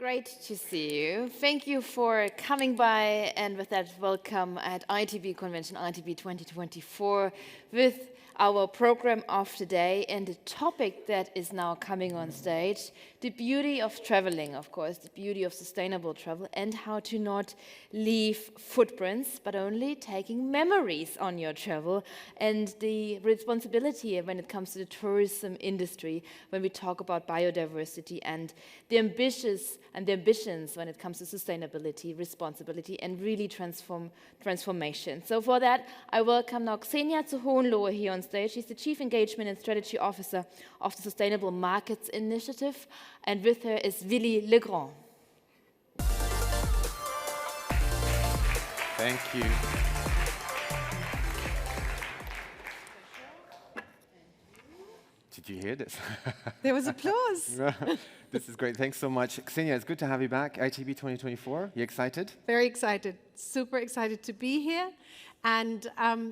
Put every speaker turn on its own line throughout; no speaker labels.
Great to see you. Thank you for coming by, and with that, welcome at ITB Convention, ITB 2024, with our program of today and the topic that is now coming on stage, the beauty of traveling, of course, the beauty of sustainable travel, and how to not leave footprints, but only taking memories on your travel, and the responsibility when it comes to the tourism industry, when we talk about biodiversity and the ambitions when it comes to sustainability, responsibility, and really transformation. So for that, I welcome now Xenia zu Hohenlohe here on stage. She's the Chief Engagement and Strategy Officer of the Sustainable Markets Initiative, and with her is Willy Legrand.
Thank you. Did you hear this?
There was applause.
This is great. Thanks so much. Xenia, it's good to have you back. ITB 2024. You excited?
Very excited. Super excited to be here. And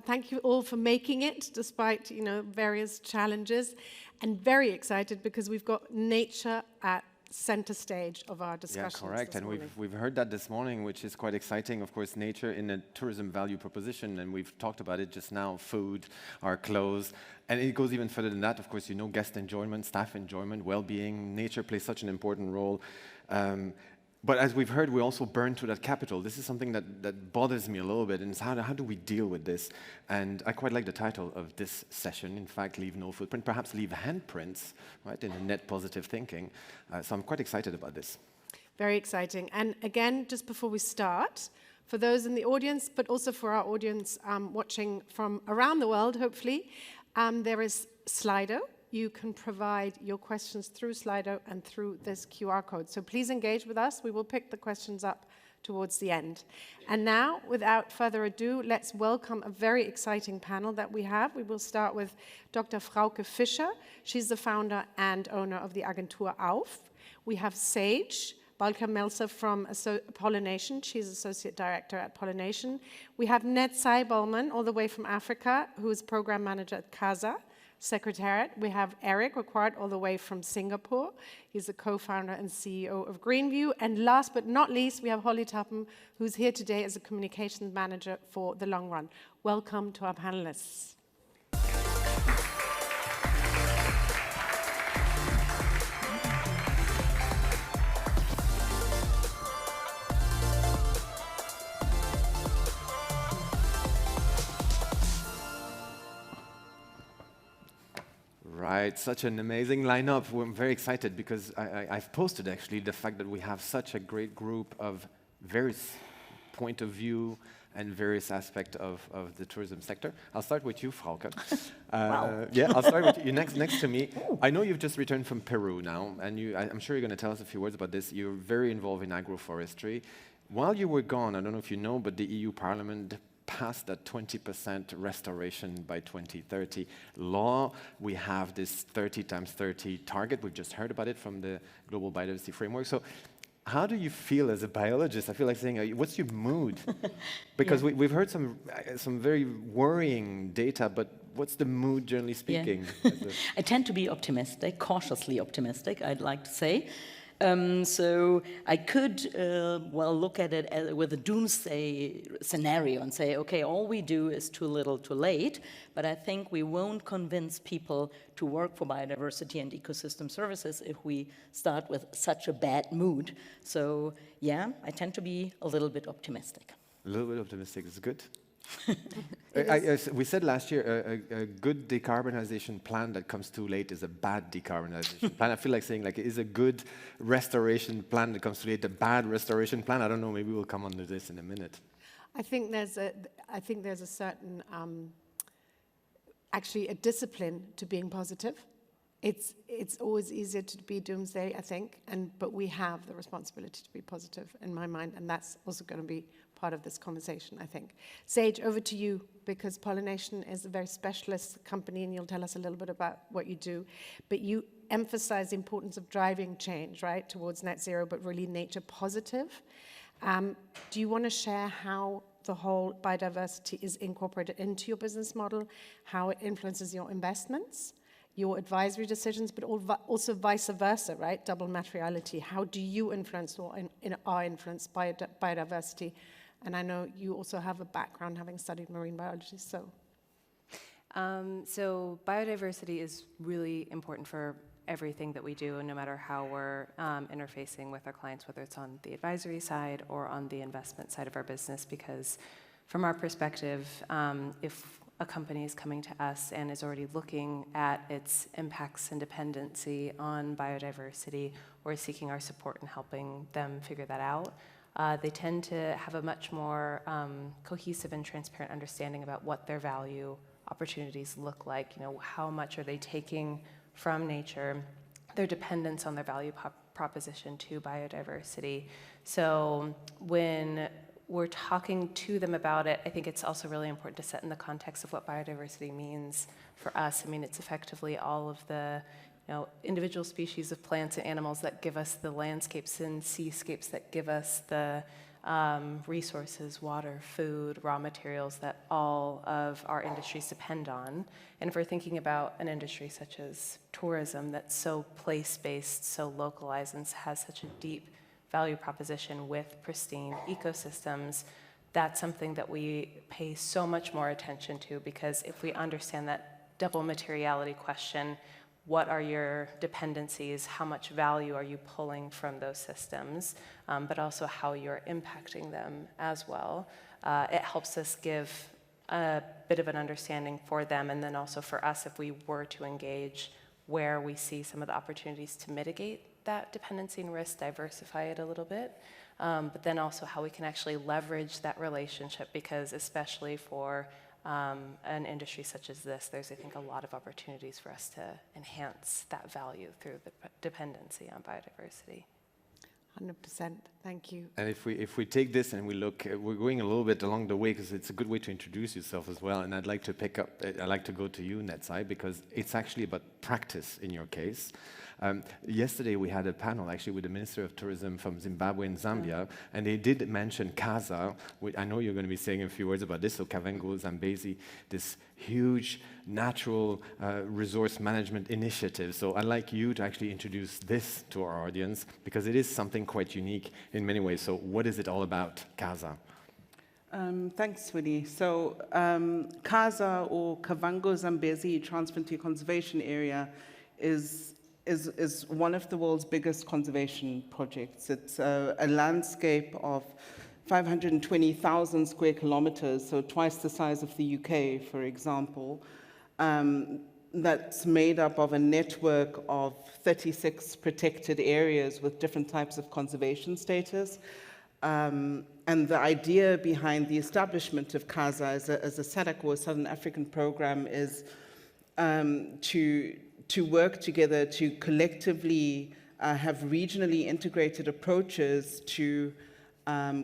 thank you all for making it, despite various challenges. And very excited because we've got nature at center stage of our discussions.
Yeah, correct. And we've heard that this morning, which is quite exciting. Of course, nature in a tourism value proposition, and we've talked about it just now, food, our clothes. And it goes even further than that. Of course, guest enjoyment, staff enjoyment, well-being. Nature plays such an important role. But as we've heard, we also burn through that capital. This is something that bothers me a little bit, and it's how do we deal with this? And I quite like the title of this session, in fact, Leave No Footprint, perhaps leave handprints, right, in a net positive thinking. So I'm quite excited about this.
Very exciting. And again, just before we start, for those in the audience, but also for our audience watching from around the world, hopefully, there is Slido. You can provide your questions through Slido and through this QR code. So please engage with us. We will pick the questions up towards the end. And now, without further ado, let's welcome a very exciting panel that we have. We will start with Dr. Frauke Fischer. She's the founder and owner of the Agentur Auf. We have Sage Balker-Melzer from Pollination. She's Associate Director at Pollination. We have Ned Seibelman, all the way from Africa, who is Program Manager at CASA Secretariat. We have Eric Requard, all the way from Singapore. He's the co-founder and CEO of Greenview. And last but not least, we have Holly Tuppen, who's here today as a communications manager for The Long Run. Welcome to our panelists.
Right, such an amazing lineup. I'm very excited because I've posted actually the fact that we have such a great group of various point of view and various aspects of the tourism sector. I'll start with you, Frauke.
Wow.
Yeah, I'll start with you next to me. I know you've just returned from Peru now, and I'm sure you're going to tell us a few words about this. You're very involved in agroforestry. While you were gone, I don't know if you know, but the EU Parliament passed that 20% restoration by 2030 law. We have this 30 times 30 target. We've just heard about it from the Global Biodiversity Framework. So how do you feel as a biologist? I feel like saying, what's your mood? Because we've heard some very worrying data, but what's the mood, generally speaking?
Yeah. I tend to be optimistic, cautiously optimistic, I'd like to say. So I could, look at it with a doomsday scenario and say, okay, all we do is too little, too late, but I think we won't convince people to work for biodiversity and ecosystem services if we start with such a bad mood. So yeah, I tend to be a little bit optimistic.
A little bit optimistic is good. We said last year a good decarbonization plan that comes too late is a bad decarbonization plan. I feel like saying is a good restoration plan that comes too late a bad restoration plan? I don't know. Maybe we'll come on to this in a minute.
I think there's a certain actually a discipline to being positive. It's always easier to be doomsday, I think, but we have the responsibility to be positive in my mind, and that's also going to be part of this conversation, I think. Sage, over to you, because Pollination is a very specialist company, and you'll tell us a little bit about what you do. But you emphasize the importance of driving change, right, towards net zero, but really nature positive. Do you want to share how the whole biodiversity is incorporated into your business model, how it influences your investments, your advisory decisions, but also vice versa, right? Double materiality. How do you influence or are influenced by biodiversity? And I know you also have a background having studied marine biology, so.
So biodiversity is really important for everything that we do, no matter how we're interfacing with our clients, whether it's on the advisory side or on the investment side of our business, because from our perspective, if a company is coming to us and is already looking at its impacts and dependency on biodiversity, or seeking our support in helping them figure that out, they tend to have a much more cohesive and transparent understanding about what their value opportunities look like. You know, how much are they taking from nature, their dependence on their value proposition to biodiversity. So when we're talking to them about it, I think it's also really important to set in the context of what biodiversity means for us. I mean, it's effectively all of the individual species of plants and animals that give us the landscapes and seascapes that give us the resources, water, food, raw materials that all of our industries depend on. And if we're thinking about an industry such as tourism that's so place-based, so localized, and has such a deep value proposition with pristine ecosystems, that's something that we pay so much more attention to, because if we understand that double materiality question, what are your dependencies, how much value are you pulling from those systems, but also how you're impacting them as well, it helps us give a bit of an understanding for them, and then also for us, if we were to engage, where we see some of the opportunities to mitigate that dependency and risk, diversify it a little bit, but then also how we can actually leverage that relationship, because especially for an industry such as this, there's, I think, a lot of opportunities for us to enhance that value through the dependency on biodiversity.
100%, thank you.
And if we take this and we look, we're going a little bit along the way, because it's a good way to introduce yourself as well. And I'd like to I'd like to go to you, Netsai, because it's actually about practice in your case. Yesterday we had a panel actually with the Minister of Tourism from Zimbabwe and Zambia, and they did mention CASA. I know you're going to be saying a few words about this, so Kavango Zambezi, this huge natural resource management initiative. So I'd like you to actually introduce this to our audience, because it is something quite unique in many ways. So what is it all about, CASA?
Thanks, Winnie. So CASA, or Kavango Zambezi Transfrontier Conservation Area, is one of the world's biggest conservation projects. It's a landscape of 520,000 square kilometers, so twice the size of the UK, for example, that's made up of a network of 36 protected areas with different types of conservation status. And the idea behind the establishment of CASA as a SADC, or Southern African program, is to work together to collectively have regionally integrated approaches to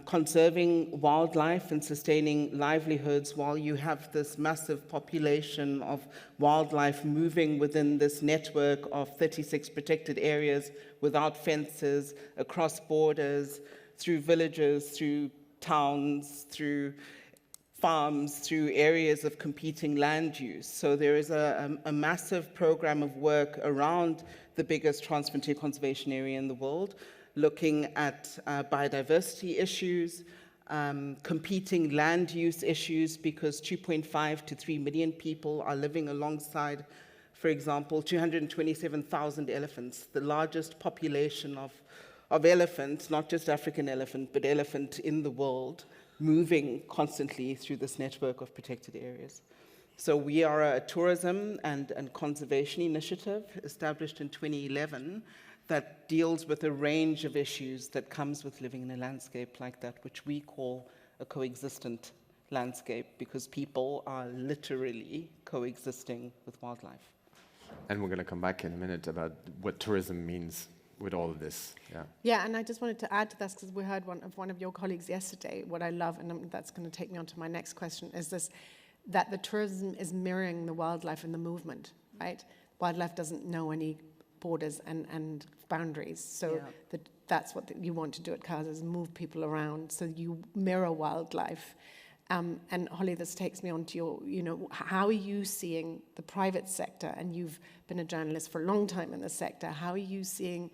conserving wildlife and sustaining livelihoods, while you have this massive population of wildlife moving within this network of 36 protected areas without fences, across borders, through villages, through towns, through farms, through areas of competing land use. So there is a massive program of work around the biggest transfrontier conservation area in the world, looking at biodiversity issues, competing land use issues, because 2.5 to 3 million people are living alongside, for example, 227,000 elephants, the largest population of elephants, not just African elephant, but elephant in the world, moving constantly through this network of protected areas. So we are a tourism and conservation initiative established in 2011 that deals with a range of issues that comes with living in a landscape like that, which we call a coexistent landscape, because people are literally coexisting with wildlife.
And we're going to come back in a minute about what tourism means with all of this.
Yeah, and I just wanted to add to this, because we heard one of your colleagues yesterday. What I love, and that's going to take me on to my next question, is this, that the tourism is mirroring the wildlife and the movement, right? Wildlife doesn't know any borders and boundaries, so that's what you want to do at CASA, is move people around, so you mirror wildlife. And Holly, this takes me on to your, how are you seeing the private sector? And you've been a journalist for a long time in the sector. How are you seeing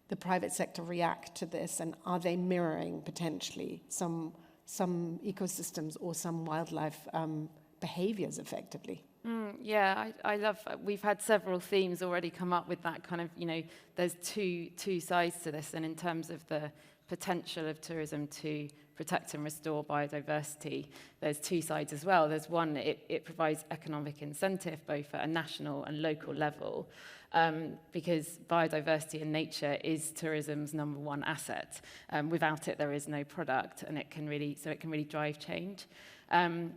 the private sector react to this? And are they mirroring potentially some ecosystems or some wildlife behaviors effectively?
Yeah, I love, we've had several themes already come up with that kind of, there's two sides to this. And in terms of the potential of tourism to protect and restore biodiversity, there's two sides as well. There's one, it provides economic incentive both at a national and local level, because biodiversity and nature is tourism's number one asset. Without it, there is no product, and it can really drive change. Tourism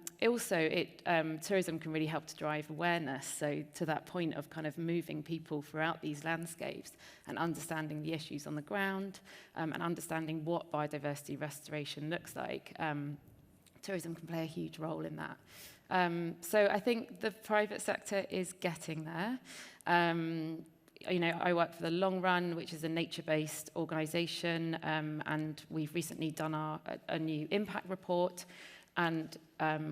can really help to drive awareness. So to that point of kind of moving people throughout these landscapes and understanding the issues on the ground, and understanding what biodiversity restoration looks like, tourism can play a huge role in that. So I think the private sector is getting there. I work for the Long Run, which is a nature-based organisation, and we've recently done a new impact report. And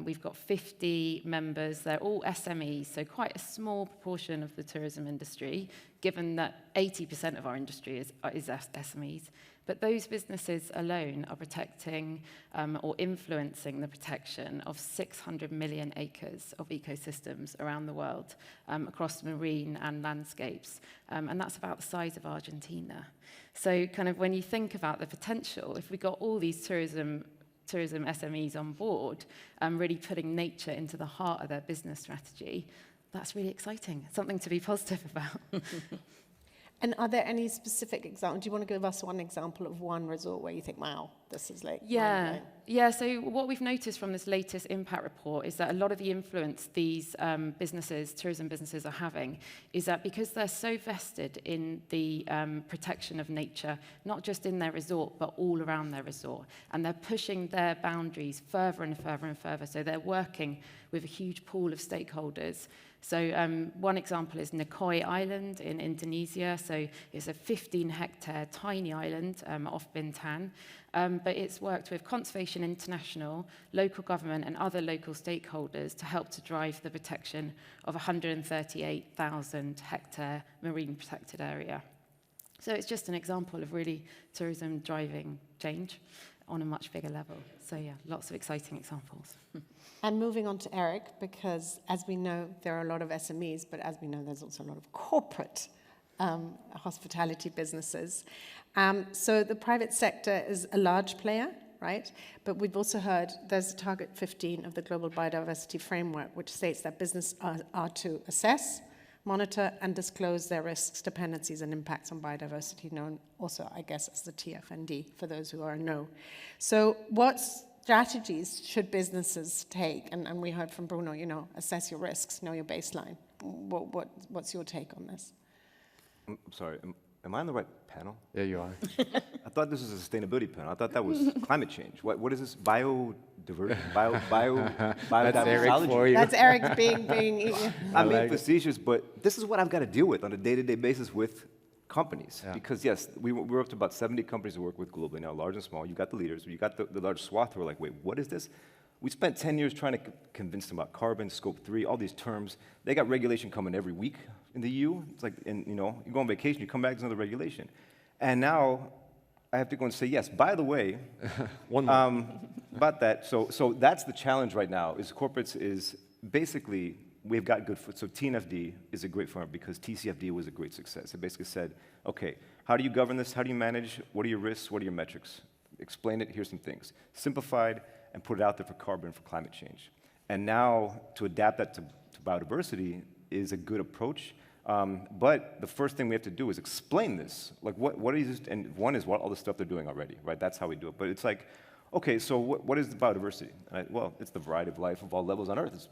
we've got 50 members. They're all SMEs, so quite a small proportion of the tourism industry, given that 80% of our industry is SMEs. But those businesses alone are protecting or influencing the protection of 600 million acres of ecosystems around the world, across marine and landscapes. And that's about the size of Argentina. So kind of when you think about the potential, if we got all these tourism SMEs on board, really putting nature into the heart of their business strategy, that's really exciting. Something to be positive about.
And are there any specific examples? Do you want to give us one example of one resort where you think, wow, this is like...
Yeah, so what we've noticed from this latest impact report is that a lot of the influence these tourism businesses are having is that because they're so vested in the protection of nature, not just in their resort, but all around their resort, and they're pushing their boundaries further and further and further, so they're working with a huge pool of stakeholders. So one example is Nicoy Island in Indonesia. So it's a 15-hectare tiny island off Bintan. But it's worked with Conservation International, local government, and other local stakeholders to help to drive the protection of 138,000-hectare marine protected area. So it's just an example of really tourism driving change on a much bigger level. So yeah, lots of exciting examples.
And moving on to Eric, because as we know, there are a lot of SMEs, but as we know, there's also a lot of corporate hospitality businesses. So the private sector is a large player, right? But we've also heard there's Target 15 of the Global Biodiversity Framework, which states that business are to assess, monitor, and disclose their risks, dependencies, and impacts on biodiversity, known also, I guess, as the TFND, for those who are know. So what strategies should businesses take? And we heard from Bruno, assess your risks, know your baseline. What's your take on this?
I'm sorry, am I on the right panel?
Yeah, you are.
I thought this was a sustainability panel. I thought that was climate change. What is this? Biodiversity? Biodiversity?
That's Eric being
I'm being facetious, but this is what I've got to deal with on a day-to-day basis with companies. Yeah. Because yes, we're up to about 70 companies we work with globally now, large and small. You got the leaders, you got the large swath who are like, wait, what is this? We spent 10 years trying to convince them about carbon, scope 3, all these terms. They got regulation coming every week in the EU. It's like, you go on vacation, you come back, there's another regulation. And now I have to go and say, yes, by the way, about that, so that's the challenge right now, is corporates is basically, we've got good foot. So TNFD is a great framework because TCFD was a great success. It basically said, okay, how do you govern this? How do you manage? What are your risks? What are your metrics? Explain it, here's some things. Simplified, and put it out there for carbon, for climate change. And now, to adapt that to biodiversity is a good approach. But the first thing we have to do is explain this. Like, what is this? And one is what all the stuff they're doing already, right? That's how we do it. But it's like, okay, so what is the biodiversity? Well, it's the variety of life of all levels on Earth.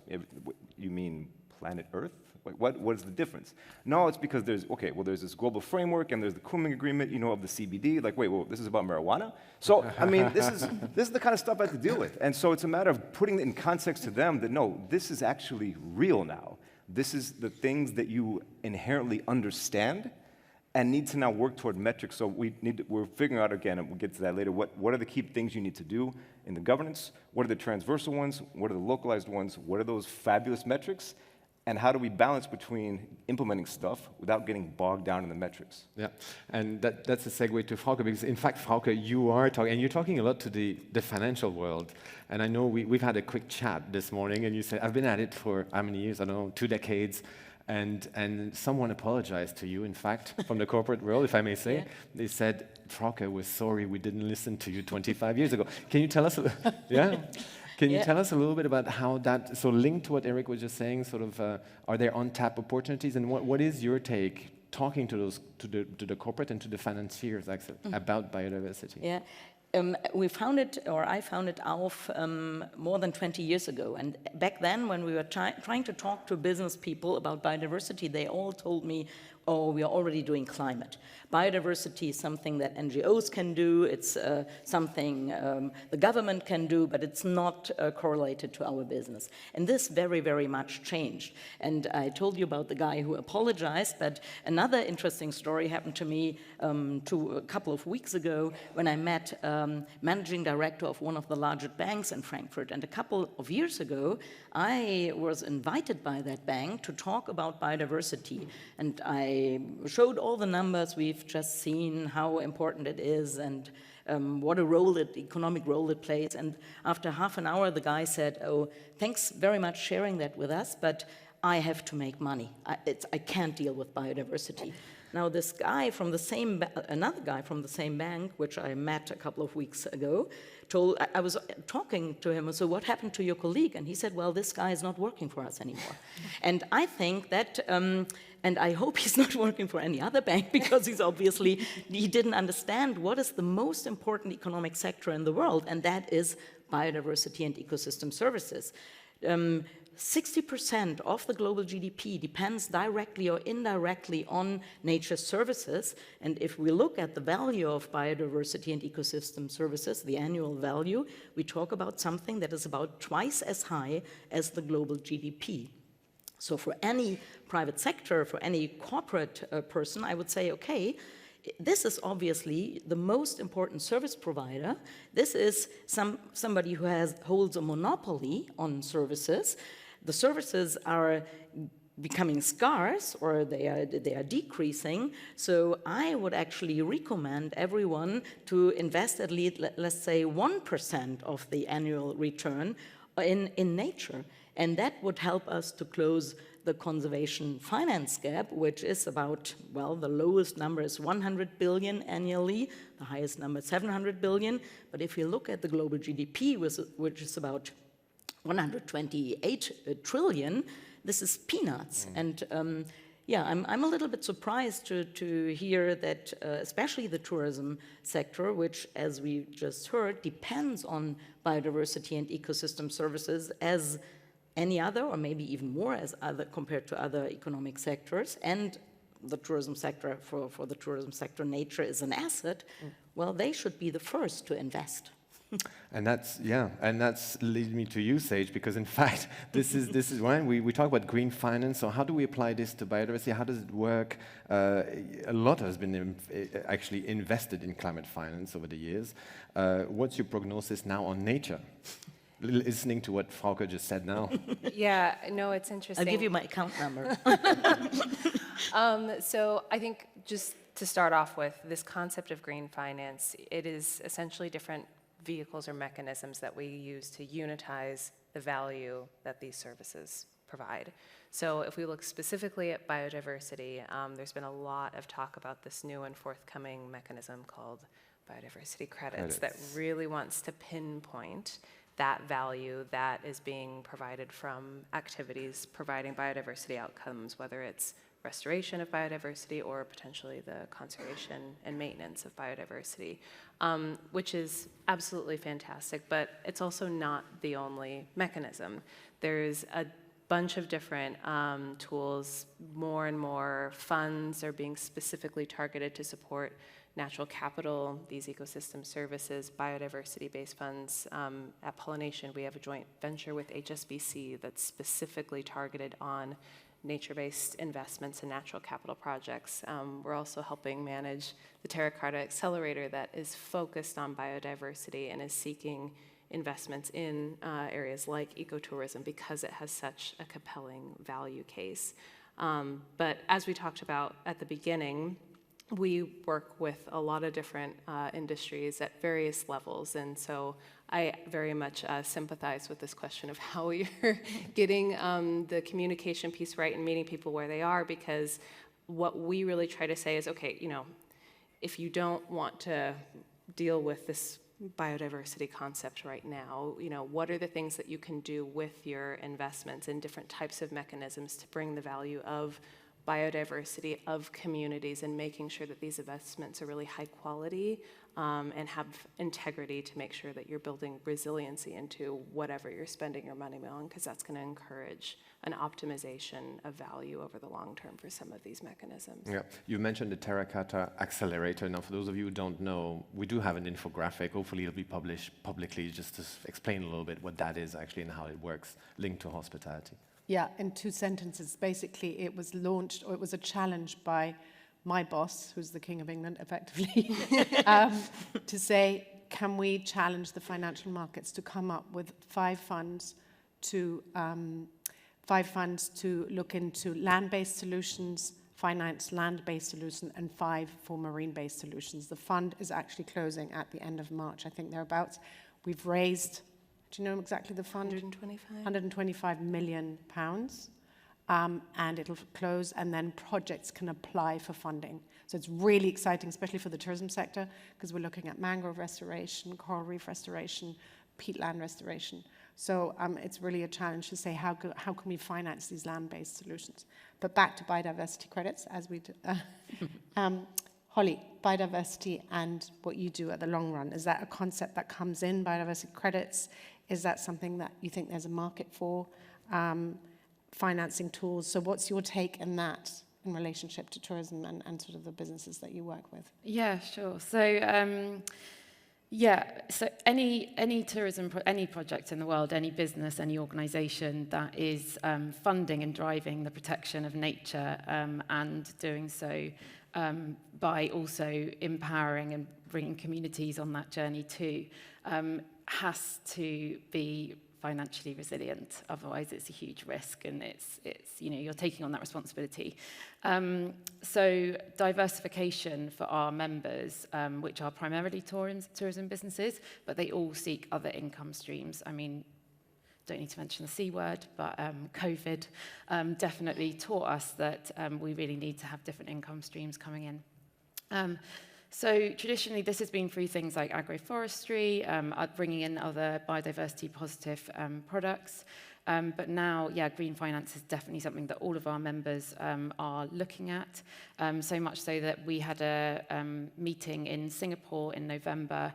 You mean planet Earth? What is the difference? No, it's because there's this global framework and there's the Kunming Agreement, of the CBD. Like, wait, well, this is about marijuana? So, I mean, this is the kind of stuff I have to deal with. And so it's a matter of putting it in context to them that, no, this is actually real now. This is the things that you inherently understand, and need to now work toward metrics. So we're figuring out, again, and we'll get to that later, what are the key things you need to do in the governance? What are the transversal ones? What are the localized ones? What are those fabulous metrics? And how do we balance between implementing stuff without getting bogged down in the metrics?
Yeah, and that's a segue to Frauke, because in fact, Frauke, you are talking, and you're talking a lot to the financial world. And I know we've had a quick chat this morning, and you said, I've been at it for how many years? I don't know, 2 decades. And someone apologized to you, in fact, from the corporate world, if I may say. Yeah. They said, Frauke, we're sorry we didn't listen to you 25 years ago. Can you tell us, Can you tell us a little bit about how that, so linked to what Eric was just saying, sort of, are there untapped opportunities, and what is your take, talking to those, to the corporate and to the financiers actually, about biodiversity?
Yeah. We found it, or I found it out more than 20 years ago. And back then, when we were trying to talk to business people about biodiversity, they all told me, oh, we are already doing climate. Biodiversity is something that NGOs can do, it's something the government can do, but it's not correlated to our business. And this very, very much changed. And I told you about the guy who apologized, but another interesting story happened to me a couple of weeks ago when I met managing director of one of the largest banks in Frankfurt. And a couple of years ago, I was invited by that bank to talk about biodiversity. And I showed all the numbers we've just seen, how important it is, and what a economic role it plays. And after half an hour, the guy said, oh, thanks very much sharing that with us, but I have to make money. I can't deal with biodiversity. Now, this guy from the same, another guy from the same bank, which I met a couple of weeks ago, I was talking to him, so what happened to your colleague? And he said, well, this guy is not working for us anymore. And I think that, and I hope he's not working for any other bank, because he didn't understand what is the most important economic sector in the world, and that is biodiversity and ecosystem services. 60% of the global GDP depends directly or indirectly on nature services. And if we look at the value of biodiversity and ecosystem services, the annual value, we talk about something that is about twice as high as the global GDP. So for any private sector, for any corporate person, I would say, okay, this is obviously the most important service provider. This is somebody who holds a monopoly on services. The services are becoming scarce, or they are decreasing. So I would actually recommend everyone to invest at least, let's say, 1% of the annual return in nature. And that would help us to close the conservation finance gap, which is about, well, the lowest number is 100 billion annually, the highest number is 700 billion. But if you look at the global GDP, which is about 128 trillion, this is peanuts. And yeah, I'm a little bit surprised to hear that especially the tourism sector, which, as we just heard, depends on biodiversity and ecosystem services as any other, or maybe even more as other compared to other economic sectors, and the tourism sector, for the tourism sector, nature is an asset, well, they should be the first to invest.
And that's leads me to you, Sage, because in fact, this is when we talk about green finance. So how do we apply this to biodiversity? How does it work? A lot has been actually invested in climate finance over the years. What's your prognosis now on nature? Listening to what Frauke just said now.
Yeah, no, it's interesting.
I'll give you my account number.
So I think just to start off with, this concept of green finance, it is essentially different vehicles or mechanisms that we use to unitize the value that these services provide. So if we look specifically at biodiversity, there's been a lot of talk about this new and forthcoming mechanism called biodiversity credits that really wants to pinpoint that value that is being provided from activities providing biodiversity outcomes, whether it's restoration of biodiversity or potentially the conservation and maintenance of biodiversity, which is absolutely fantastic, but it's also not the only mechanism. There's a bunch of different tools. More and more funds are being specifically targeted to support natural capital, these ecosystem services, biodiversity-based funds. At Pollination, we have a joint venture with HSBC that's specifically targeted on nature-based investments and natural capital projects. We're also helping manage the Terra Carta Accelerator that is focused on biodiversity and is seeking investments in areas like ecotourism because it has such a compelling value case. But as we talked about at the beginning, we work with a lot of different industries at various levels, and so I very much sympathize with this question of how you're getting the communication piece right and meeting people where they are, because what we really try to say is, okay, you know, if you don't want to deal with this biodiversity concept right now, you know, what are the things that you can do with your investments and different types of mechanisms to bring the value of biodiversity of communities and making sure that these investments are really high quality and have integrity to make sure that you're building resiliency into whatever you're spending your money on, because that's going to encourage an optimization of value over the long term for some of these mechanisms.
Yeah, you mentioned the Terra Carta Accelerator. Now, for those of you who don't know, we do have an infographic. Hopefully it'll be published publicly just to explain a little bit what that is actually and how it works, linked to hospitality.
Yeah, in 2 sentences. Basically, it was launched, or it was a challenge by my boss, who's the King of England, effectively, to say, can we challenge the financial markets to come up with 5 funds to look into land-based solutions, finance land-based solutions, and 5 for marine-based solutions. The fund is actually closing at the end of March, I think thereabouts. We've raised, do you know exactly the fund? 125 million pounds. And it'll close, and then projects can apply for funding. So it's really exciting, especially for the tourism sector, because we're looking at mangrove restoration, coral reef restoration, peatland restoration. So it's really a challenge to say how can we finance these land-based solutions. But back to biodiversity credits, as we do. Holly, biodiversity and what you do at the long run, is that a concept that comes in, biodiversity credits? Is that something that you think there's a market for? Financing tools. So what's your take in that in relationship to tourism and sort of the businesses that you work with?
Yeah, sure. So, so any tourism, any project in the world, any business, any organisation that is funding and driving the protection of nature and doing so by also empowering and bringing communities on that journey too, has to be financially resilient. Otherwise, it's a huge risk, and it's you know, you're taking on that responsibility. So diversification for our members, which are primarily tourism businesses, but they all seek other income streams. I mean, don't need to mention the C word, but COVID definitely taught us that we really need to have different income streams coming in. So traditionally, this has been through things like agroforestry, bringing in other biodiversity positive products. But now, yeah, green finance is definitely something that all of our members are looking at. So much so that we had a meeting in Singapore in November,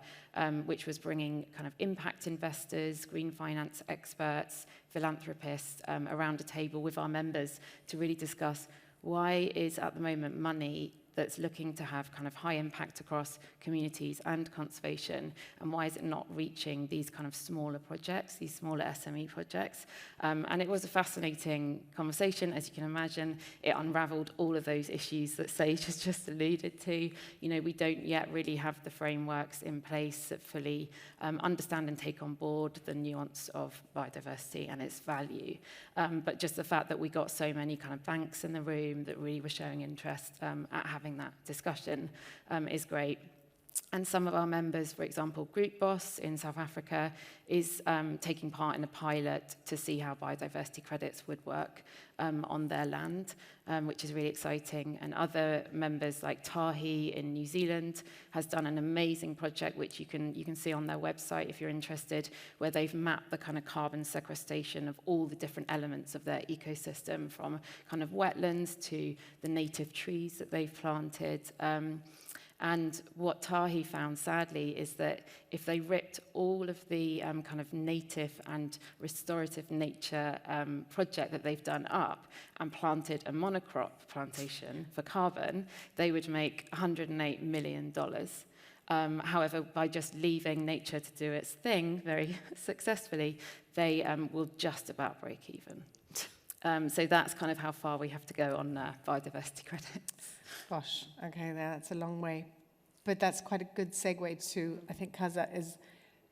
which was bringing kind of impact investors, green finance experts, philanthropists around a table with our members to really discuss why is at the moment money that's looking to have kind of high impact across communities and conservation, and why is it not reaching these kind of smaller projects, these smaller SME projects? And it was a fascinating conversation, as you can imagine. It unraveled all of those issues that Sage has just alluded to. You know, we don't yet really have the frameworks in place that fully understand and take on board the nuance of biodiversity and its value. But just the fact that we got so many kind of banks in the room that really were showing interest at having that discussion is great. And some of our members, for example, Group Boss in South Africa, is taking part in a pilot to see how biodiversity credits would work on their land, which is really exciting. And other members like Tahi in New Zealand has done an amazing project, which you can see on their website if you're interested, where they've mapped the kind of carbon sequestration of all the different elements of their ecosystem, from kind of wetlands to the native trees that they've planted. And what Tahi found, sadly, is that if they ripped all of the kind of native and restorative nature project that they've done up and planted a monocrop plantation for carbon, they would make $108 million. However, by just leaving nature to do its thing very successfully, they will just about break even. So that's kind of how far we have to go on biodiversity credits.
Gosh, okay, that's a long way. But that's quite a good segue to, I think CASA is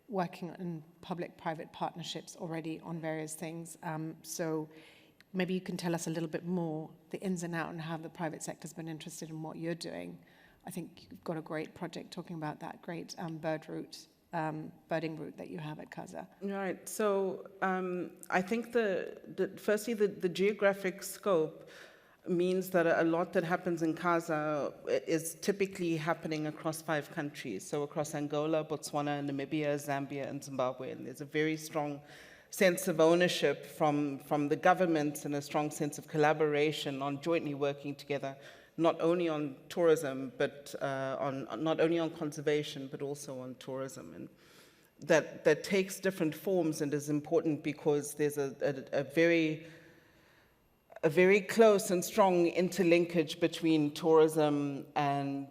working on public-private partnerships already on various things. So maybe you can tell us a little bit more, the ins and outs, and how the private sector's been interested in what you're doing. I think you've got a great project talking about that great birding route that you have at CASA.
Right. So I think firstly, the geographic scope means that a lot that happens in CASA is typically happening across 5 countries. So across Angola, Botswana, Namibia, Zambia, and Zimbabwe. And there's a very strong sense of ownership from the governments and a strong sense of collaboration on jointly working together, not only on tourism, but not only on conservation, but also on tourism. And that takes different forms and is important because there's a very close and strong interlinkage between tourism and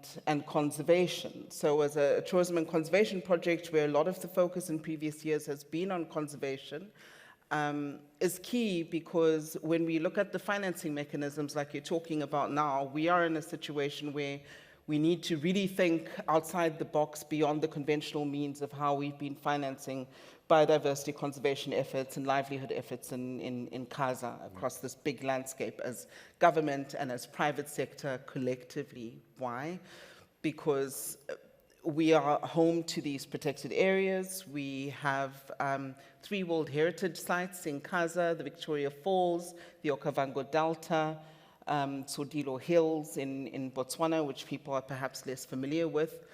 conservation. So as a tourism and conservation project where a lot of the focus in previous years has been on conservation, is key because when we look at the financing mechanisms like you're talking about now, we are in a situation where we need to really think outside the box beyond the conventional means of how we've been financing biodiversity conservation efforts and livelihood efforts in CASA across this big landscape as government and as private sector collectively. Why? Because we are home to these protected areas. We have 3 World Heritage Sites in CASA, the Victoria Falls, the Okavango Delta, Tsodilo Hills in Botswana, which people are perhaps less familiar with.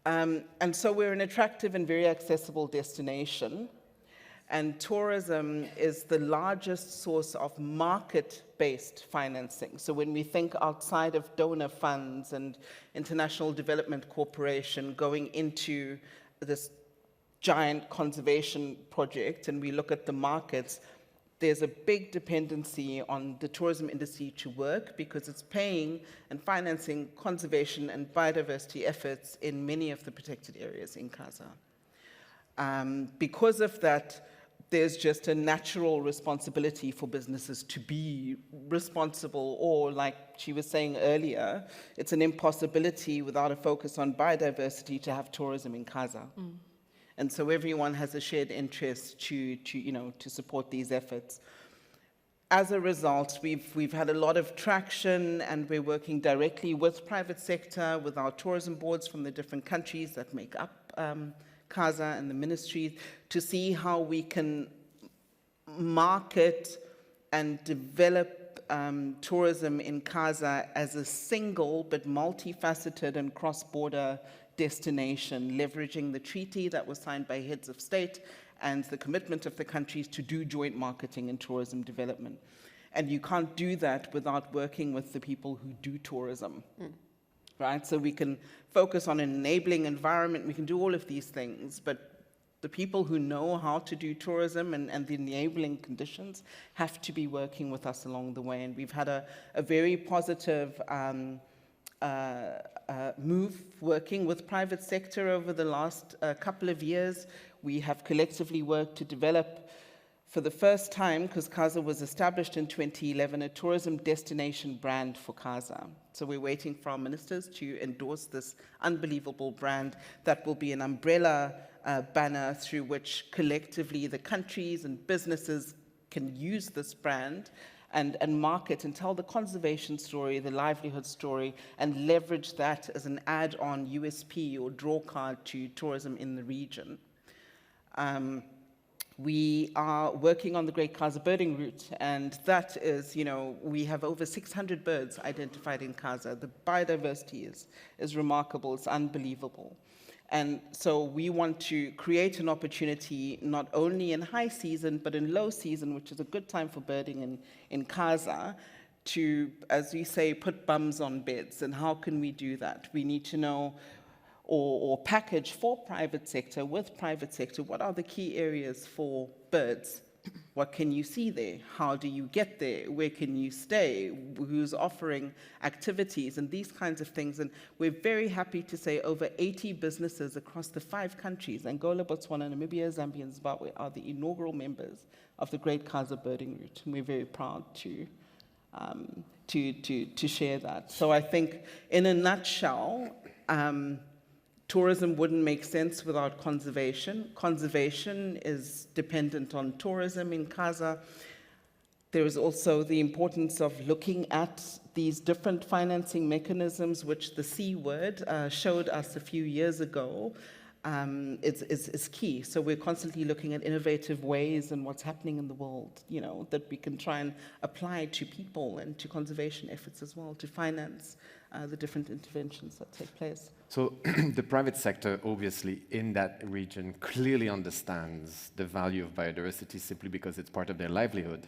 And so we're an attractive and very accessible destination. And tourism is the largest source of market-based financing. So when we think outside of donor funds and International Development Corporation going into this giant conservation project, and we look at the markets, there's a big dependency on the tourism industry to work because it's paying and financing conservation and biodiversity efforts in many of the protected areas in CASA. Because of that, there's just a natural responsibility for businesses to be responsible, or like she was saying earlier, it's an impossibility without a focus on biodiversity to have tourism in CASA. And so everyone has a shared interest to support these efforts. As a result, we've had a lot of traction, and we're working directly with private sector, with our tourism boards from the different countries that make up CASA and the ministries, to see how we can market and develop tourism in CASA as a single but multifaceted and cross-border destination, leveraging the treaty that was signed by heads of state and the commitment of the countries to do joint marketing and tourism development. And you can't do that without working with the people who do tourism, right? So we can focus on an enabling environment, we can do all of these things, but the people who know how to do tourism and the enabling conditions have to be working with us along the way. And we've had a very positive move working with private sector over the last couple of years. We have collectively worked to develop, for the first time, because CASA was established in 2011, a tourism destination brand for CASA. So we're waiting for our ministers to endorse this unbelievable brand that will be an umbrella banner through which collectively the countries and businesses can use this brand and market and tell the conservation story, the livelihood story, and leverage that as an add-on USP or draw card to tourism in the region. We are working on the Great CASA birding route, and that is, we have over 600 birds identified in CASA. The biodiversity is remarkable, it's unbelievable. And so we want to create an opportunity not only in high season, but in low season, which is a good time for birding in CASA, to, as we say, put bums on beds. And how can we do that? We need to know, or package for private sector, with private sector, what are the key areas for birds What can you see there? How do you get there? Where can you stay? Who's offering activities and these kinds of things? And we're very happy to say over 80 businesses across the 5 countries, Angola, Botswana, Namibia, Zambia, and Zimbabwe, are the inaugural members of the Great Kaiser Birding Route. And we're very proud to share that. So I think in a nutshell, tourism wouldn't make sense without conservation. Conservation is dependent on tourism in Kaiser. There is also the importance of looking at these different financing mechanisms, which the C word showed us a few years ago, is key. So we're constantly looking at innovative ways and what's happening in the world, that we can try and apply to people and to conservation efforts as well, to finance the different interventions that take place.
So the private sector, obviously, in that region clearly understands the value of biodiversity simply because it's part of their livelihood,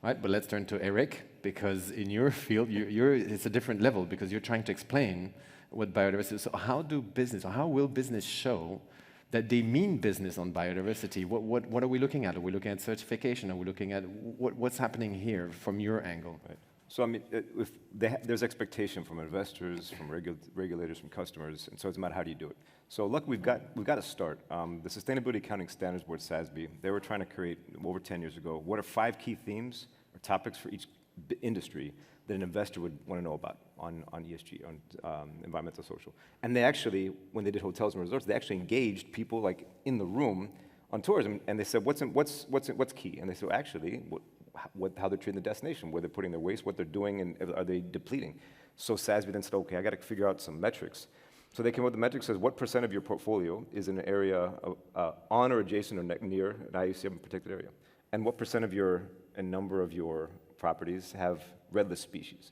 right? But let's turn to Eric, because in your field, it's a different level because you're trying to explain what biodiversity is. So how will business show that they mean business on biodiversity? What are we looking at? Are we looking at certification? Are we looking at what's happening here from your angle?
Right. So I mean, there's expectation from investors, from regulators, from customers, and so it's about how do you do it. So look, we've got to start. The Sustainability Accounting Standards Board, SASB, they were trying to create, over 10 years ago, what are 5 key themes or topics for each industry that an investor would want to know about on ESG, on environmental, social. And they actually, when they did hotels and resorts, they actually engaged people like in the room on tourism, and they said, what's key? And they said, actually, how they're treating the destination, where they're putting their waste, what they're doing, and are they depleting? So SASB then said, okay, I got to figure out some metrics. So they came up with the metric says, what % of your portfolio is in an area on or adjacent or near an IUCN protected area? And what % of a number of your properties have red list species?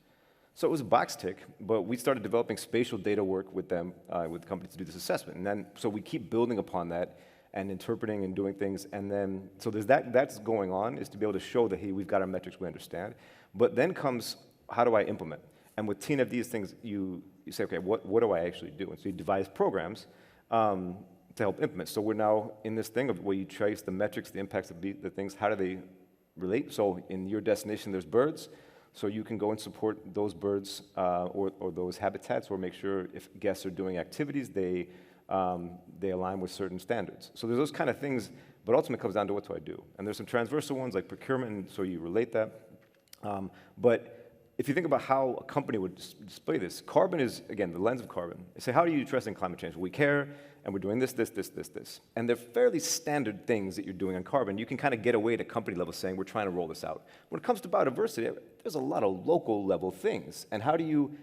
So it was a box tick, but we started developing spatial data work with them, with companies to do this assessment. And then, so we keep building upon that and interpreting and doing things. And then, so there's that's going on, is to be able to show that, hey, we've got our metrics, we understand. But then comes, how do I implement? And with TNF, these things, you say, okay, what do I actually do? And so you devise programs to help implement. So we're now in this thing of where you trace the metrics, the impacts of the things, how do they relate? So in your destination, there's birds. So you can go and support those birds or those habitats, or make sure if guests are doing activities, they align with certain standards. So there's those kind of things, but ultimately it comes down to what do I do? And there's some transversal ones like procurement, and so you relate that. But if you think about how a company would display this, carbon is, again, the lens of carbon. They say, how are you addressing climate change? We care, and we're doing this. And they're fairly standard things that you're doing on carbon. You can kind of get away at a company level saying, we're trying to roll this out. When it comes to biodiversity, there's a lot of local level things. And how do you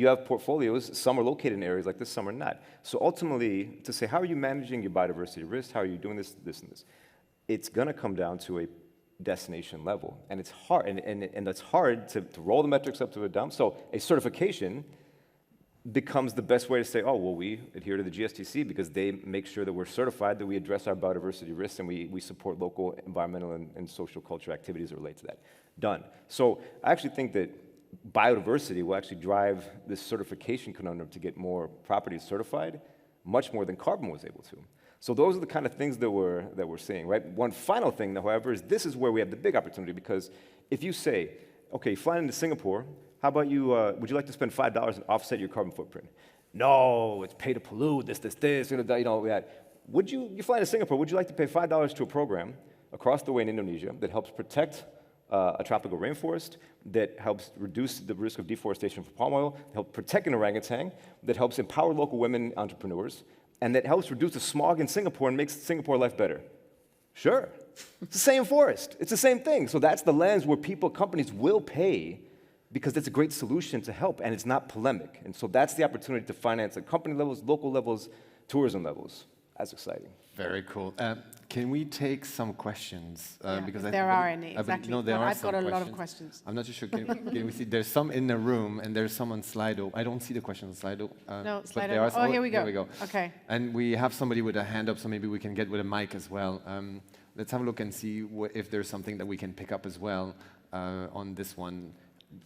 have portfolios, some are located in areas like this, some are not. So ultimately, to say, how are you managing your biodiversity risk? How are you doing this, and this? It's gonna come down to a destination level. And it's hard, and it's hard to roll the metrics up to a dump. So a certification becomes the best way to say, oh, well, we adhere to the GSTC because they make sure that we're certified, that we address our biodiversity risks, and we support local environmental and social culture activities that relate to that. Done. So I actually think that biodiversity will actually drive this certification conundrum to get more properties certified much more than carbon was able to. So those are the kind of things that we're seeing, right? One final thing, however, is this is where we have the big opportunity, because if you say, okay, flying into Singapore, how about you, would you like to spend $5 and offset your carbon footprint? No, it's pay to pollute, this, you fly to Singapore, would you like to pay $5 to a program across the way in Indonesia that helps protect a tropical rainforest, that helps reduce the risk of deforestation for palm oil, that helps protect an orangutan, that helps empower local women entrepreneurs, and that helps reduce the smog in Singapore and makes Singapore life better? Sure. It's the same forest. It's the same thing. So that's the lens where companies will pay, because it's a great solution to help, and it's not polemic. And so that's the opportunity to finance at company levels, local levels, tourism levels. That's exciting.
Very cool. Can we take some questions? Because
there are any, exactly.
No,
I've got a lot of questions.
I'm not too sure. Can we see? There's some in the room, and there's some on Slido. I don't see the questions on Slido.
No,
but
Slido.
there are some,
Oh, here we go.
There we go.
Okay.
And we have somebody with a hand up, so maybe we can get with a mic as well. Let's have a look and see if there's something that we can pick up as well on this one.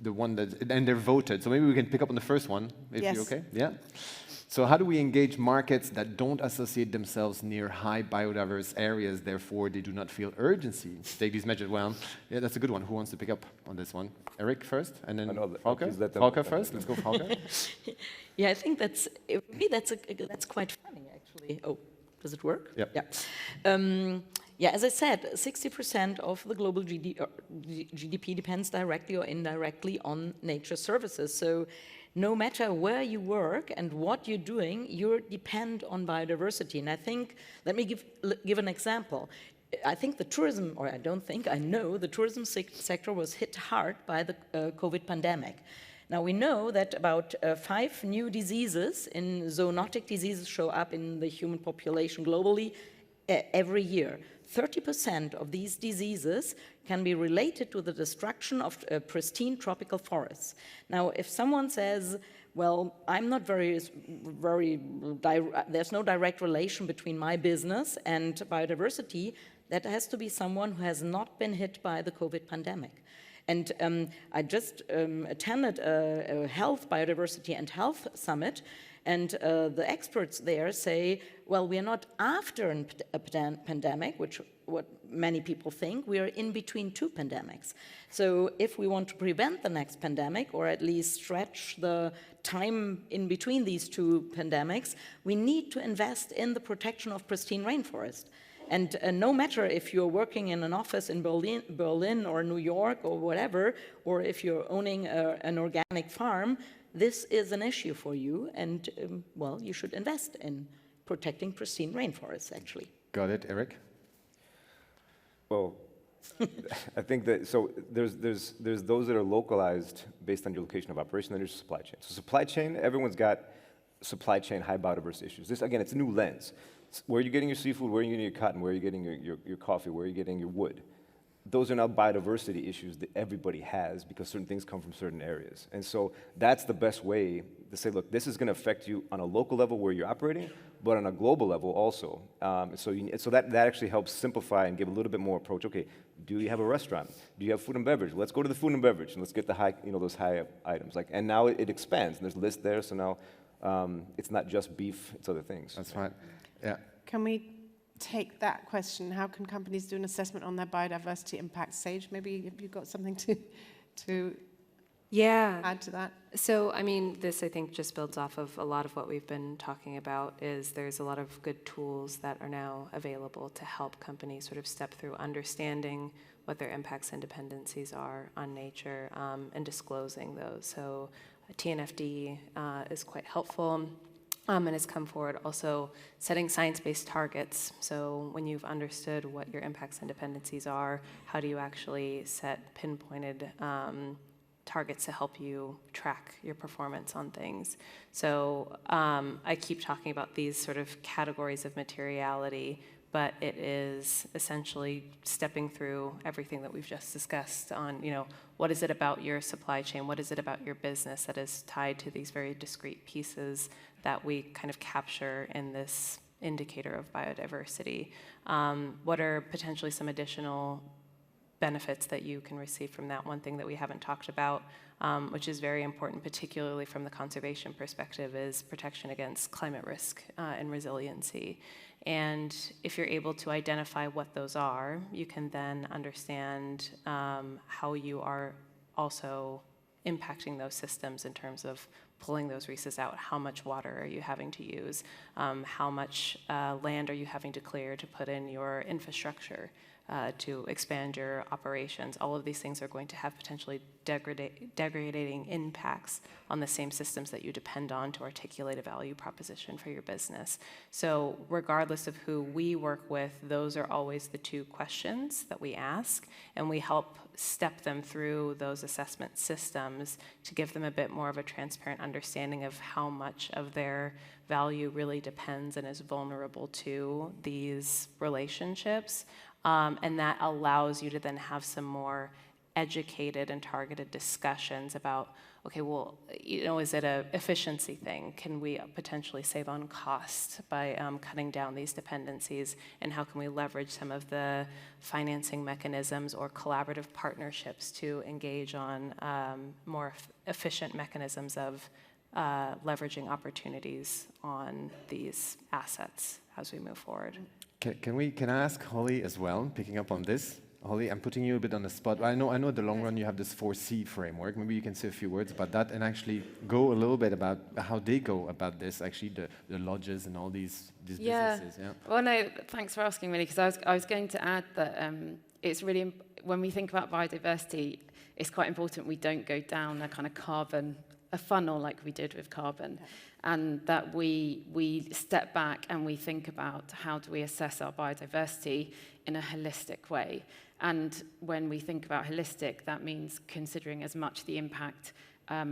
the one that, and they're voted. So maybe we can pick up on the first one, if
Yes.
you're okay. Yeah. So how do we engage markets that don't associate themselves near high biodiverse areas, therefore they do not feel urgency to take these measures? Well, yeah, that's a good one. Who wants to pick up on this one? Eric first, and then Frauke? Frauke first. Let's go, Frauke.
Yeah, I think that's quite funny, actually. Oh, does it work?
Yep.
Yeah. Yeah, as I said, 60% of the global GDP depends directly or indirectly on nature services. So no matter where you work and what you're doing, you depend on biodiversity. And I think, let me give an example. I think the tourism, or I don't think, I know the tourism sector was hit hard by the COVID pandemic. Now we know that about 5 new diseases in zoonotic diseases show up in the human population globally every year. 30% of these diseases can be related to the destruction of pristine tropical forests. Now, if someone says, well, I'm not there's no direct relation between my business and biodiversity, that has to be someone who has not been hit by the COVID pandemic. And I just attended a health, biodiversity and health summit, and the experts there say, well, we are not after a pandemic, which what many people think, we are in between 2 pandemics. So if we want to prevent the next pandemic, or at least stretch the time in between these 2 pandemics, we need to invest in the protection of pristine rainforest. And no matter if you're working in an office in Berlin or New York or whatever, or if you're owning an organic farm, this is an issue for you, and well, you should invest in protecting pristine rainforests, actually.
Got it, Eric?
Well, I think that, so there's those that are localized based on your location of operation, and there's supply chain. So supply chain, everyone's got supply chain high biodiversity issues. This, again, it's a new lens. Where are you getting your seafood? Where are you getting your cotton? Where are you getting your coffee? Where are you getting your wood? Those are now biodiversity issues that everybody has because certain things come from certain areas. And so that's the best way to say, look, this is going to affect you on a local level where you're operating, but on a global level also. So that actually helps simplify and give a little bit more approach. Okay, do you have a restaurant? Do you have food and beverage? Let's go to the food and beverage and let's get the high, those high items. And now it expands. And there's a list there. So now it's not just beef; it's other things.
That's right. Yeah.
Can we take that question? How can companies do an assessment on their biodiversity impact? Sage, maybe have you got something to add to that?
So, I mean, this I think just builds off of a lot of what we've been talking about. Is there's a lot of good tools that are now available to help companies sort of step through understanding what their impacts and dependencies are on nature and disclosing those. So TNFD is quite helpful. And has come forward also setting science-based targets. So when you've understood what your impacts and dependencies are, how do you actually set pinpointed targets to help you track your performance on things? So I keep talking about these sort of categories of materiality, but it is essentially stepping through everything that we've just discussed on, what is it about your supply chain? What is it about your business that is tied to these very discrete pieces that we kind of capture in this indicator of biodiversity? What are potentially some additional benefits that you can receive from that? One thing that we haven't talked about, which is very important, particularly from the conservation perspective, is protection against climate risk and resiliency. And if you're able to identify what those are, you can then understand how you are also impacting those systems in terms of pulling those resources out. How much water are you having to use? How much land are you having to clear to put in your infrastructure, to expand your operations? All of these things are going to have potentially degrading impacts on the same systems that you depend on to articulate a value proposition for your business. So regardless of who we work with, those are always the 2 questions that we ask, and we help step them through those assessment systems to give them a bit more of a transparent understanding of how much of their value really depends and is vulnerable to these relationships. And that allows you to then have some more educated and targeted discussions about, okay, well, is it a efficiency thing? Can we potentially save on cost by cutting down these dependencies? And how can we leverage some of the financing mechanisms or collaborative partnerships to engage on more efficient mechanisms of leveraging opportunities on these assets as we move forward?
Can I ask Holly as well, picking up on this? Holly, I'm putting you a bit on the spot. I know in the long run you have this 4C framework. Maybe you can say a few words about that and actually go a little bit about how they go about this, actually, the lodges and all these businesses. Yeah.
Well, no, thanks for asking, really, because I was going to add that it's really, when we think about biodiversity, it's quite important we don't go down a kind of a funnel like we did with carbon, and that we step back and we think about how do we assess our biodiversity in a holistic way. And when we think about holistic, that means considering as much the impact,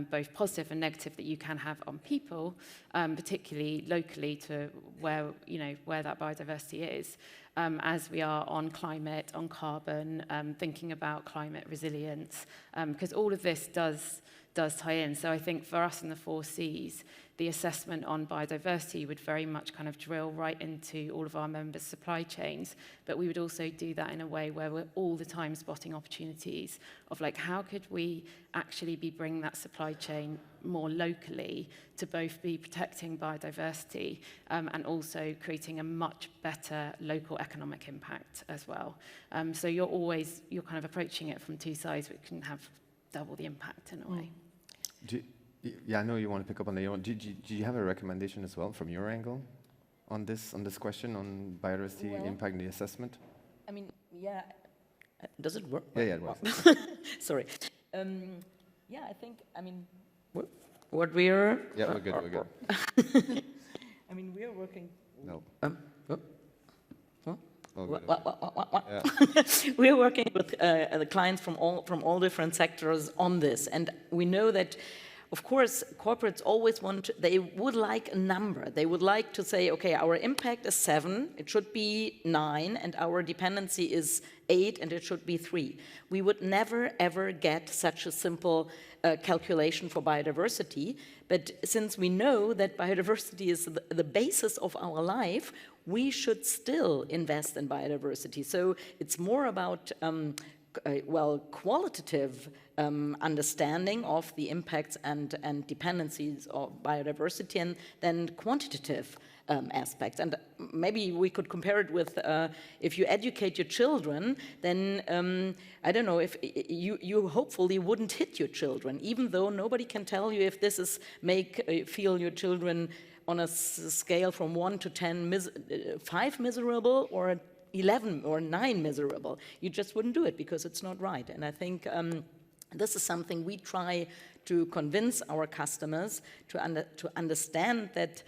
both positive and negative, that you can have on people, particularly locally to where that biodiversity is, as we are on climate, on carbon, thinking about climate resilience, because all of this does tie in. So I think for us in the 4Cs, the assessment on biodiversity would very much kind of drill right into all of our members' supply chains, but we would also do that in a way where we're all the time spotting opportunities of like, how could we actually be bringing that supply chain more locally to both be protecting biodiversity and also creating a much better local economic impact as well. So you're kind of approaching it from two sides, which can have double the impact in a way.
Yeah, I know you want to pick up on that. Do you have a recommendation as well from your angle on this question on biodiversity impact and the assessment?
I mean, yeah. Does it work?
Yeah, it works.
Sorry. Yeah, I think, I mean, what we're...
Yeah, we're good.
I mean, we're working...
No.
We're working with the clients from all different sectors on this, and we know that, of course, corporates always they would like a number. They would like to say, okay, our impact is 7, it should be 9, and our dependency is 8, and it should be 3. We would never, ever get such a simple calculation for biodiversity, but since we know that biodiversity is the basis of our life, we should still invest in biodiversity. So it's more about, qualitative understanding of the impacts and dependencies of biodiversity, and then quantitative aspects. And maybe we could compare it with if you educate your children, then I don't know, if you hopefully wouldn't hit your children, even though nobody can tell you if this is feel your children on a scale from 1 to 10, 5 miserable or 11 or 9 miserable. You just wouldn't do it because it's not right. And I think this is something we try to convince our customers to understand, that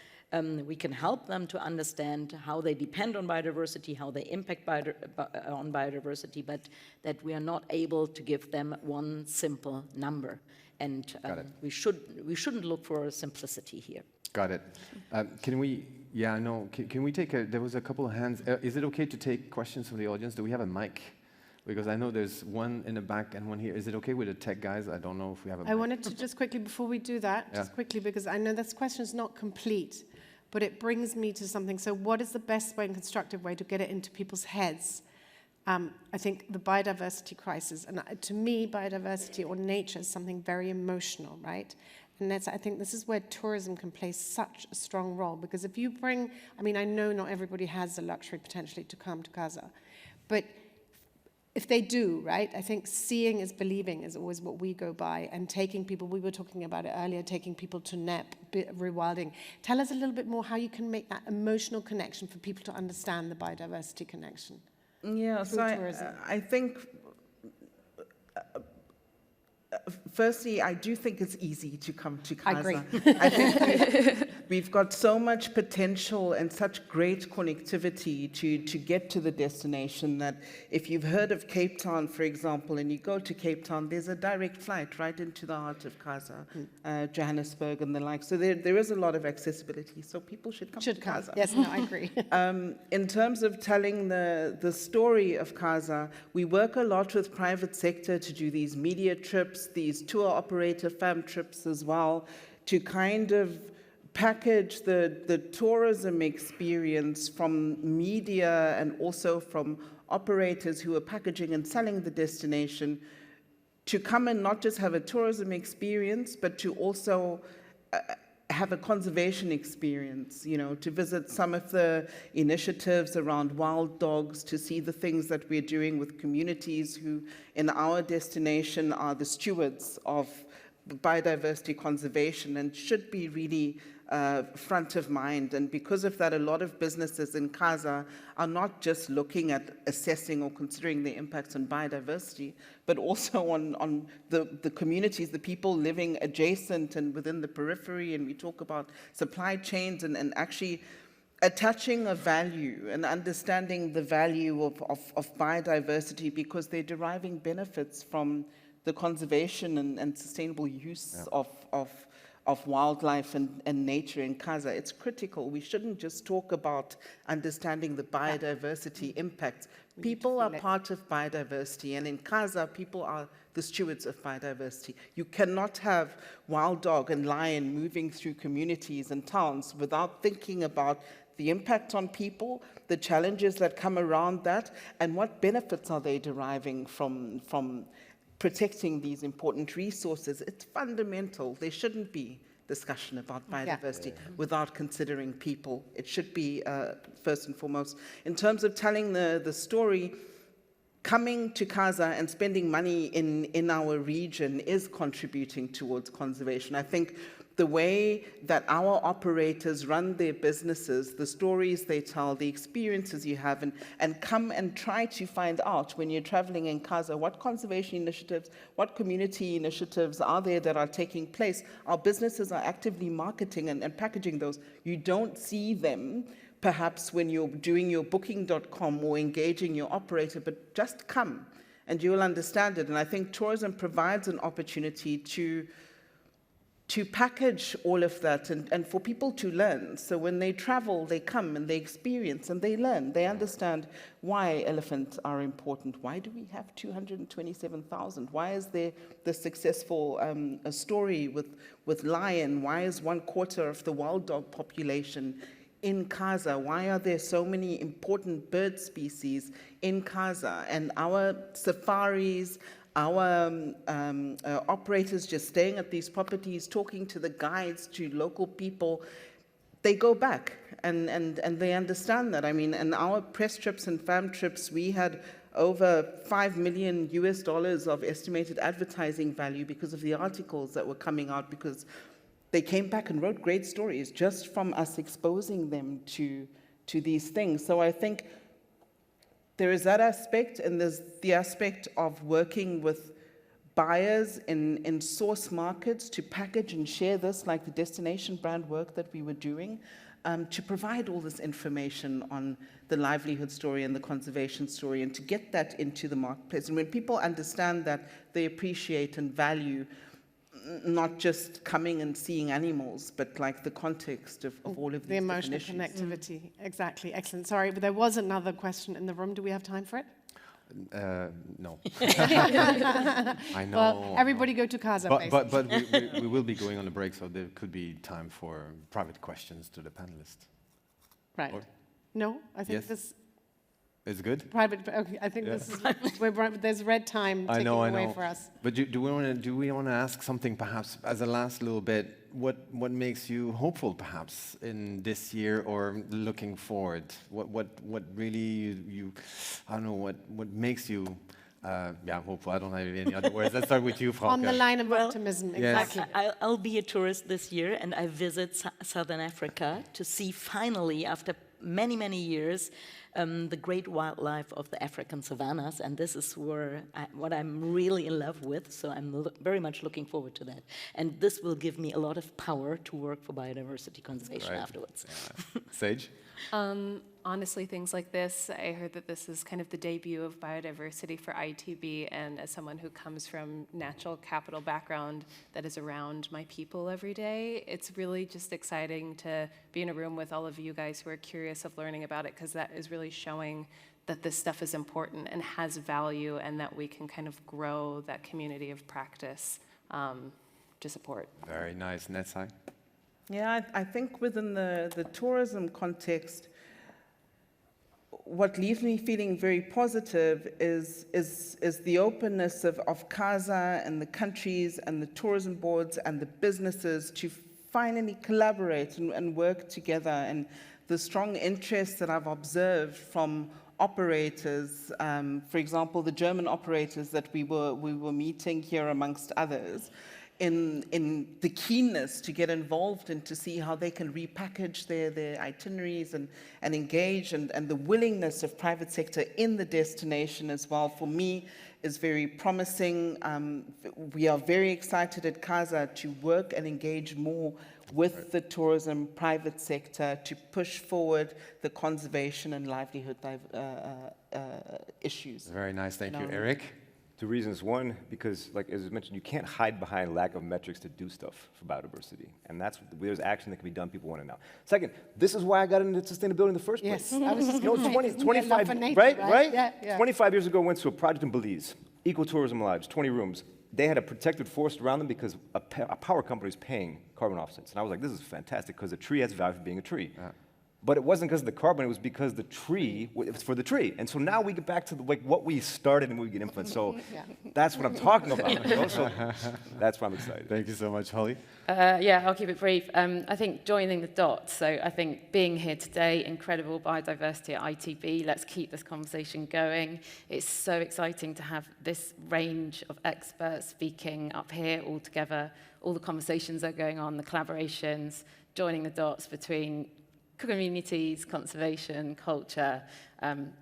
we can help them to understand how they depend on biodiversity, how they impact on biodiversity, but that we are not able to give them one simple number. And we shouldn't look for simplicity here.
Got it. Can we take there was a couple of hands. Is it okay to take questions from the audience? Do we have a mic? Because I know there's one in the back and one here. Is it okay with the tech guys? I don't know if we have a mic.
I wanted to just quickly, before we do that, just quickly, because I know this question is not complete, but it brings me to something. So what is the best way and constructive way to get it into people's heads? I think the biodiversity crisis, and to me, biodiversity or nature is something very emotional, right? And I think this is where tourism can play such a strong role, because if you bring, I mean, I know not everybody has the luxury potentially to come to Casa, but if they do, right, I think seeing is believing is always what we go by, and taking people, we were talking about it earlier, taking people to NEP, rewilding. Tell us a little bit more how you can make that emotional connection for people to understand the biodiversity connection.
Yeah, so I think, firstly, I do think it's easy to come to Casa.
I agree.
we've got so much potential and such great connectivity to get to the destination that if you've heard of Cape Town, for example, and you go to Cape Town, there's a direct flight right into the heart of Casa, Johannesburg and the like. So there is a lot of accessibility. So people should come to Casa.
Yes, no, I agree.
In terms of telling the story of Casa, we work a lot with private sector to do these media trips, these tour operator fam trips as well, to kind of package the tourism experience from media and also from operators who are packaging and selling the destination to come and not just have a tourism experience, but to also have a conservation experience, you know, to visit some of the initiatives around wild dogs, to see the things that we're doing with communities who in our destination are the stewards of biodiversity conservation and should be really front of mind. And because of that, a lot of businesses in Casa are not just looking at assessing or considering the impacts on biodiversity, but also on the communities, the people living adjacent and within the periphery. And we talk about supply chains and actually attaching a value and understanding the value of biodiversity because they're deriving benefits from the conservation and sustainable use of wildlife and nature in Casa. It's critical. We shouldn't just talk about understanding the biodiversity impacts. People are part of biodiversity, and in Casa, people are the stewards of biodiversity. You cannot have wild dog and lion moving through communities and towns without thinking about the impact on people, the challenges that come around that, and what benefits are they deriving from protecting these important resources. It's fundamental. There shouldn't be discussion about biodiversity without considering people. It should be first and foremost. In terms of telling the story, coming to Casa and spending money in our region is contributing towards conservation. I think the way that our operators run their businesses, the stories they tell, the experiences you have, and come and try to find out when you're traveling in Casa, what conservation initiatives, what community initiatives are there that are taking place. Our businesses are actively marketing and packaging those. You don't see them perhaps when you're doing your booking.com or engaging your operator, but just come and you'll understand it. And I think tourism provides an opportunity to package all of that and for people to learn. So when they travel, they come and they experience and they learn. They understand why elephants are important. Why do we have 227,000? Why is there the successful story with lion? Why is 1/4 of the wild dog population in Casa? Why are there so many important bird species in Casa? And our safaris, our operators just staying at these properties, talking to the guides, to local people, they go back and they understand that. I mean, in our press trips and fam trips, we had over $5 million of estimated advertising value because of the articles that were coming out, because they came back and wrote great stories just from us exposing them to these things. So I think there is that aspect, and there's the aspect of working with buyers in source markets to package and share this, like the destination brand work that we were doing, to provide all this information on the livelihood story and the conservation story, and to get that into the marketplace. And when people understand that, they appreciate and value not just coming and seeing animals, but like the context of all of these
the emotional connectivity. Exactly. Excellent. Sorry, but there was another question in the room. Do we have time for it?
No. I know.
Well, everybody go to Casa,
but we will be going on a break, so there could be time for private questions to the panelists.
Right.
Or?
No, I think
Yes.
this
It's good?
private. Okay, I think this is. There's red time ticking away for us.
But do we want to ask something perhaps as a last little bit? What makes you hopeful perhaps in this year or looking forward? What really you I don't know, what makes you hopeful? I don't have any other words. Let's start with you, Frauke.
On the line of optimism, exactly.
I'll be a tourist this year, and I visit Southern Africa to see finally, after many, many years, the great wildlife of the African savannas, and this is what I'm really in love with, so I'm very much looking forward to that. And this will give me a lot of power to work for biodiversity conservation afterwards.
Yeah. Sage?
Honestly, things like this, I heard that this is kind of the debut of biodiversity for ITB, and as someone who comes from natural capital background that is around my people every day, it's really just exciting to be in a room with all of you guys who are curious of learning about it, because that is really showing that this stuff is important and has value, and that we can kind of grow that community of practice to support.
Very nice. Netsai?
Yeah, I think within the tourism context, what leaves me feeling very positive is the openness of CASA and the countries and the tourism boards and the businesses to finally collaborate and work together, and the strong interest that I've observed from operators, for example, the German operators that we were meeting here amongst others, in the keenness to get involved and to see how they can repackage their itineraries and engage, and the willingness of private sector in the destination as well, for me, is very promising. We are very excited at CASA to work and engage more with the tourism private sector to push forward the conservation and livelihood issues.
Very nice. Thank you. Eric?
Two reasons. One, because, like as I mentioned, you can't hide behind lack of metrics to do stuff for biodiversity. And there's action that can be done. People want to know. Second, this is why I got into sustainability in the first place.
Yes, I was just
You know, 25,
nature,
right?
Yeah.
25 years ago, I went to a project in Belize, ecotourism lodge, 20 rooms. They had a protected forest around them because a power company was paying carbon offsets. And I was like, this is fantastic, because a tree has value for being a tree. Yeah. But it wasn't because of the carbon, it was because the tree, it was for the tree. And so now we get back to what we started and we get influenced. So that's what I'm talking about. You know? So that's why I'm excited.
Thank you so much, Holly.
Yeah, I'll keep it brief. I think joining the dots. So I think being here today, incredible biodiversity at ITB. Let's keep this conversation going. It's so exciting to have this range of experts speaking up here all together. All the conversations that are going on, the collaborations, joining the dots between communities, conservation, culture.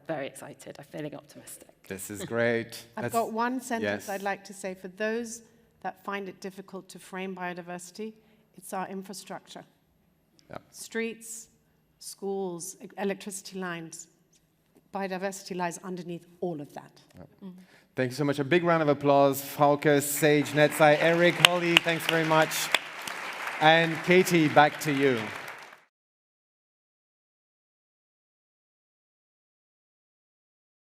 Very excited. I'm feeling optimistic.
This is great.
I've got one sentence
Yes.
I'd like to say for those that find it difficult to frame biodiversity. It's our infrastructure.
Yeah.
Streets, schools, electricity lines. Biodiversity lies underneath all of that.
Yeah. Thank you so much. A big round of applause. Fauke, Sage, Netsai, Eric, Holly, thanks very much. And Katie, back to you.